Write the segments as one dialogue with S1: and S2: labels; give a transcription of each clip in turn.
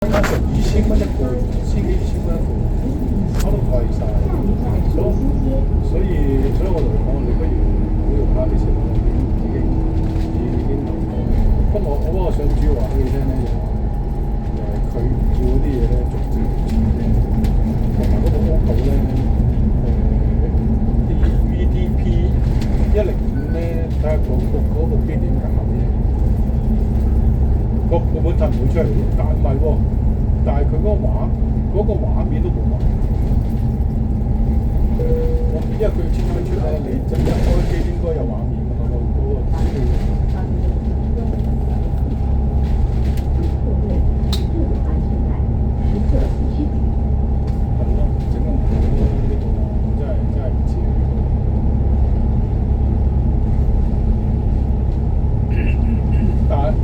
S1: 啱成2000蚊一個，千幾2000蚊一個，搞到貴晒。所以我同佢講，你不如唔好用卡俾錢我，已經諗過。不過我想主要話俾你聽咧，佢要嗰啲嘢咧，逐漸同埋嗰個 Oppo 咧，啲 VDP 105咧，睇下嗰部機點搞嘅。個本thân唔會出嚟嘅，但唔係喎，但係佢嗰個畫面都冇埋。因為佢設計出咧，你一開機應該有畫面㗎嘛，嗰個資料。係咯，整個唔好咯，呢個真係唔知。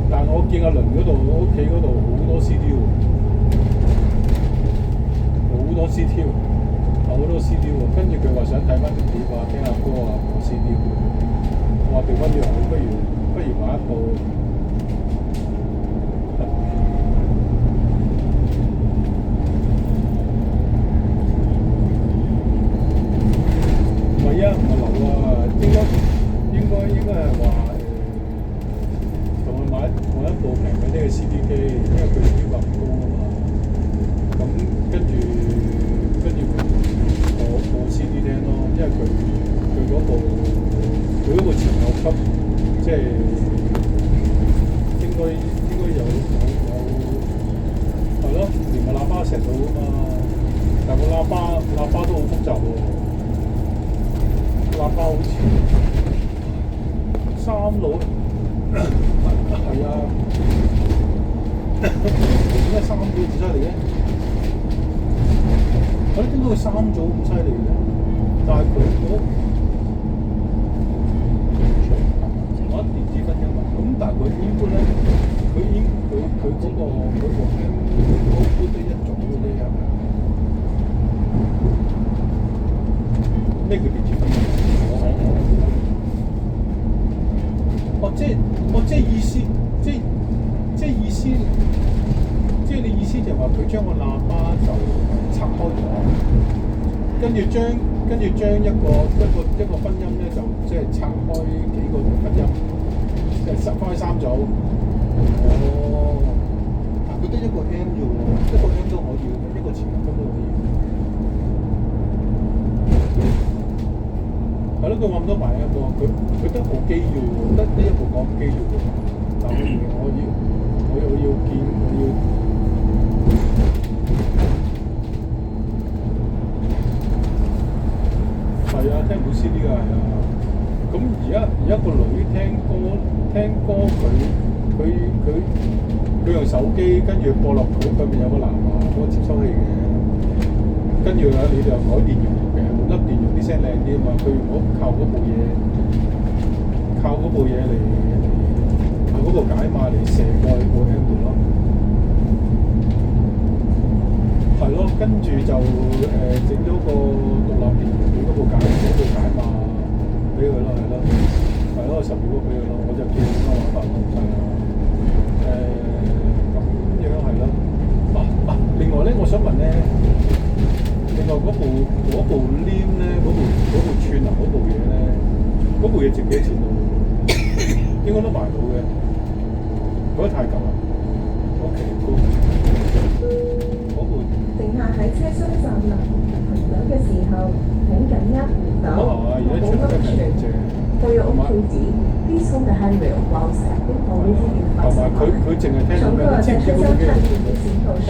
S1: 但我見阿倫嗰度屋企嗰度好多 CD 喎，好多 CD 喎，好多 CD 喎。跟住佢話想睇翻啲碟啊，聽下歌啊，播 CD 喎。我話調翻轉頭，不如買一部。唔係啊，唔係流啊，應該係話。我一部平嘅呢個 CD 機，因為佢要求高啊嘛。咁跟住我播 CD 聽咯，因為佢嗰部前後級，即係應該有係咯，連個喇叭成到啊嘛。但個喇叭都好複雜喎，喇叭好似3路。係啊，點解3組咁犀利嘅？點解佢3組咁犀利嘅？但係佢我電子分音啊，咁但係佢 input 咧，佢嗰個 output 得一組嘅啫，係咪？咩叫電子分音？即係意思，即係你意思就係話佢將個喇叭就拆開咗，跟住將一個分音咧就即係拆開幾個分音，即係拆開3組。哦，但佢得一個 M 啫喎，一個 M 都可以嘅，一個前後分都可以。係咯，佢話唔多買一個，佢得部機要喎，得一部講機要喎。但我要見，係啊，聽唔到 CD 㗎，係啊。咁而家個女聽歌，佢用手機跟住播落佢對面有個藍牙嗰個接收器嘅，跟住咧你就改電容嘅，換粒電容啲聲靚啲啊嘛。佢如果靠嗰部嘢嚟嗰個解碼嚟射過去個 M 度咯。係咯，跟住就整咗個獨立電容俾嗰部解碼俾佢咯，係咯，12個俾佢咯，我就叫佢玩法咯，係啊。咁樣係咯。另外咧，我想問咧，另外嗰部 Lim 咧，嗰部串流嗰部嘢咧，嗰部嘢值幾多錢到？應該都賣到嘅，覺得太舊啦。OK， 高。嗰部。
S2: 乘客喺車廂站立同等嘅時候，請緊握扶手，保安全。For your own safety, please hold the handrail while stepping or raising your bicycle.
S1: 同埋佢淨係聽到咩？知唔知嗰部機聽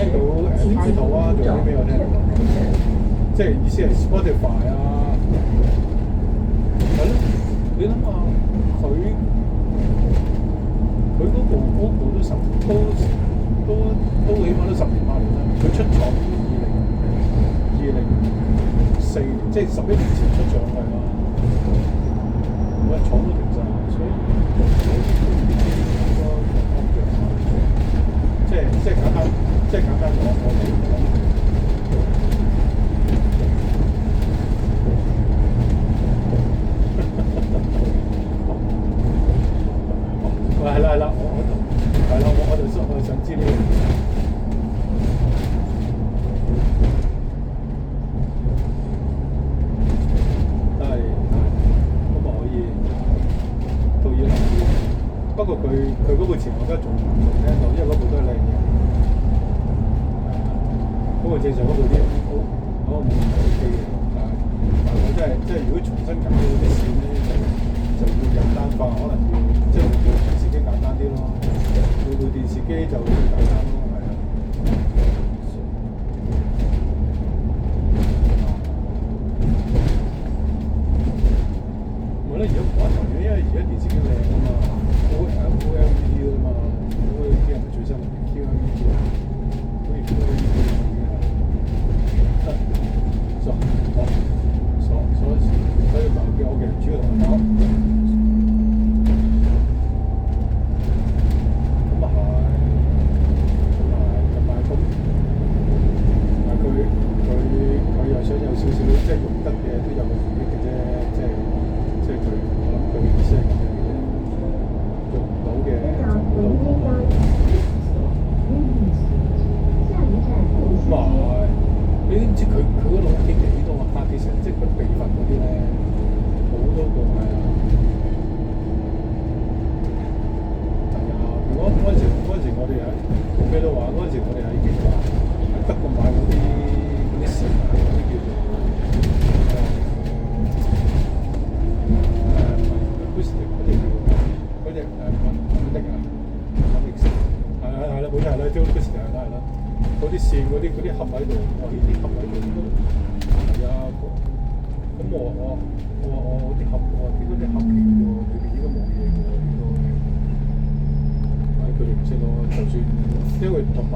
S1: 到Tidal啊，仲有啲咩我聽到？即係意思係 Spotify 啊，係咯。你諗下，佢嗰部都起碼都10年8年啦。佢出廠2004年，即係11年前出廠係啦。我廠都停晒，所以即係簡單講，我哋。係啦，我就想知呢樣嘢。正常嗰度啲嗰個冇問題 OK 嘅，但係我真係如果重新搞嗰啲線咧，就要簡單化，可能要即係部電視機簡單啲咯，部電視機就最簡單咯，係啊。我覺得而家冇得頭嘅，因為而家電視機靚啊嘛，OLED 啊嘛，OLED 係咪最新？QLED 啊，好似 QLED 已經係得，所以就叫我嘅主要同佢講。咁啊係，同埋咁，同埋佢又想有少少即係用得嘅都有個回憶嘅啫，即係佢，我諗佢嘅意思係咁樣嘅啫，用唔到嘅就唔到。咁啊係，你知唔知佢嗰度屋企幾多個 partition，即係佢備份嗰啲咧，好多個係啊。係啊，如果嗰陣時我哋喺冇咩都話，嗰陣時我哋喺邊度啊？喺德國買嗰啲線啊，嗰啲叫做嗰隻敏迪啊，係啦，冇錯係啦，即係嗰時係啦。嗰啲線嗰啲盒喺度，我呢啲盒喺度都係啊。咁我啲盒，我點解啲盒皮喎？裏邊應該冇嘢喎，應該。佢哋唔識咯，就算因為同埋。